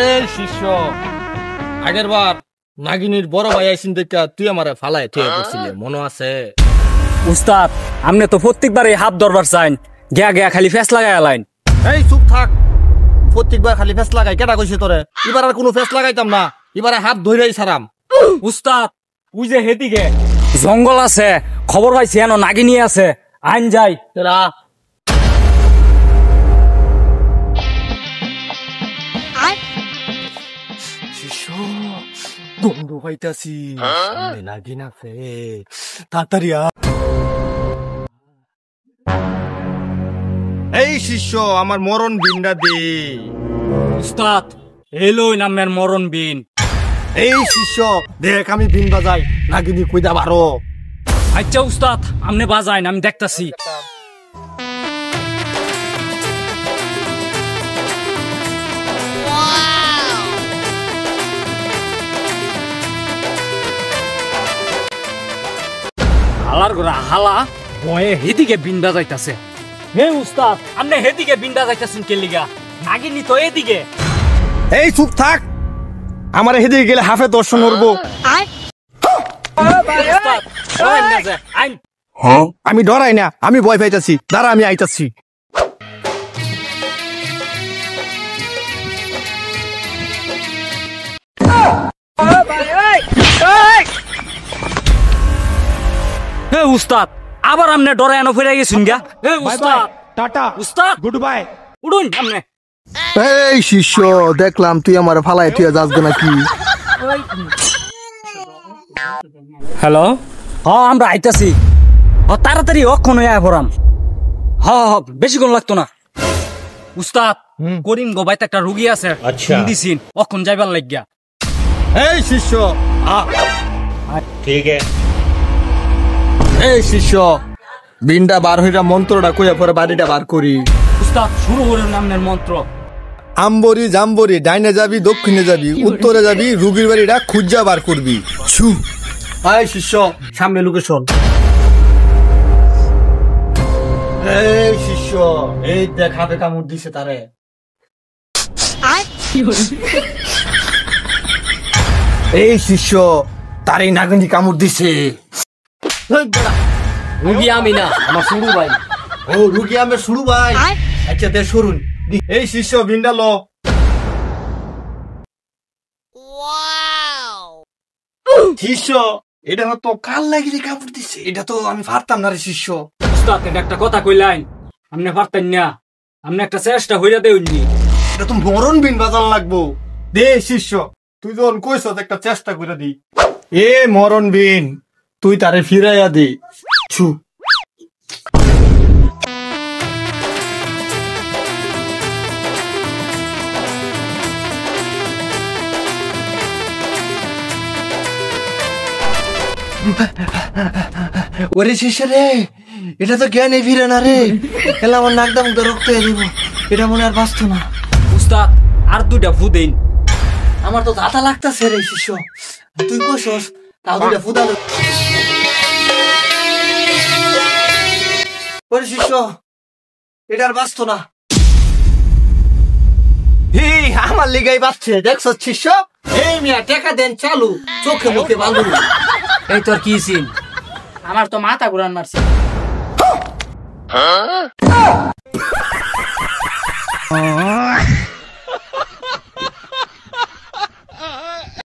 এই শিষ্য, আগের বার নাগিনীর বড় ভাই আইসিন দেখা তুই আমারে ফালায় ঠিক করছিলি, মনে আছে? উস্তাদ আমনে তো প্রত্যেকবার এই হাত ধরবার চাইন, গিয়া গিয়া খালি ফেস লাগাই আলাইন। এই চুপ থাক, প্রত্যেকবার খালি ফেস লাগাই কেটা কইছে তোরে? এবার আর কোনো ফেস লাগাইতাম না, এবারে হাত ধইরাই ছাড়াম। উস্তাদ ওই যে হেদিকে জঙ্গল আছে, খবর পাইছি এনো নাগিনী আছে, আইন যাই। শিষ্য গন্ধ পাইতাছি, নাগিন আছে, তাড়াতাড়ি আ। এই শিষ্য, আমার মরণ বিনটা দে। উস্তাদ এলোই নামের মরণ বিন। এই শিষ্য দেখ আমি বিন বাজাই, নাগিনী কইদা বারো। আচ্ছা উস্তাদ আমনে বাজাইন, আমি দেখতাছি। হালার গোড়া হালা বয়ে হেদিকে বিন বাজাইতাছে। হে উস্তাদ আমনে হেদিকে বিন বাজাইতাছেন কে লিগা? নাগিনী তো এদিকে। এই চুপ থাক, আমার হেদিকে গেলে হাফে দর্শন করবো। আমি ডরাই না, আমি ভয় পাইতাছি, দাঁড়া আমি আইতাছি। হে উস্তাদ আবার আমনে ডরে এনো ফিরে গেছুন গা। হে উস্তাদ টাটা, উস্তাদ গুড বাই। উড়ুন আমনে। এই শিষ্য, দেখলাম তুই আমার ফালাই তুই যাসবে নাকি? হ্যালো, আমরা আইতাছি। তাড়াতাড়ি অক্ষণ হয়ে পড়াম। বেশিক্ষণ লাগতো না। উস্তাদ করিম গোবাইতে একটা রুগী আছে, দিছিন অক্ষণ যাইবার লাগিয়া। এই শিষ্য ठीक है। এই শিষ্য, বিনটা বার হইরা মন্ত্রটা কইয়া পরে বাড়িটা বার করি। উস্তাদ শুরু করেন নামের মন্ত্র। আম্বরি জাম্বরি, ডাইনে যাবি দক্ষিণে যাবি উত্তরে যাবি, রুগীর বাড়িটা খুঁজা বার করবি। ছু। এই শিষ্য সামনে লোকেশন। এই শিষ্য, এই দেখাবে কামড় দিছে তারে। এই শিষ্য, তারই নাগিনী কামড় দিছে। রুগী আমি না, আমার শুরু ভাই। ও রুগী আমি শুরু ভাই। আচ্ছা দে শুরুন। এই শিষ্য বিনটা ল। শিষ্য এটা তো কাল লাগিয়ে কামড় দিছে, এটা তো আমি পারতাম না রে শিষ্য। উস্তাদ এটা একটা কথা কইলাইন, আমনে পারতেন না, আমনে একটা চেষ্টা হইয়া দেউনি। এটা তো মরণ বিন বাজান লাগবো। দে শিষ্য, তুই যখন কইছ একটা চেষ্টা করে দি। এ মরণ বিন, তুই তারে ফিরাইয়া দে। ছু। ওরে শিষ্য রে, এটা তো জ্ঞানে ফিরে না রে, এলা আমার নাকদা মুখটা রক্ত হয়ে দিব, এটা মনে আর বাঁচত না। উস্তাদ আর দুইটা ফু দেন। আমার তো দাঁতা লাগতাছে রে শিষ্য, তুই কইছস তাও দুইটা ফু দাও। ওরে শিষ্য, এটা আর বাঁচত না। আমার লিগাই বাঁচছে, দেখছ শিষ্য? এই মিয়া টাকা দেন চালু, চোখে মুখে বালু। এই তোর কি সিন? আমার তো মাথা ঘুরান মারছে।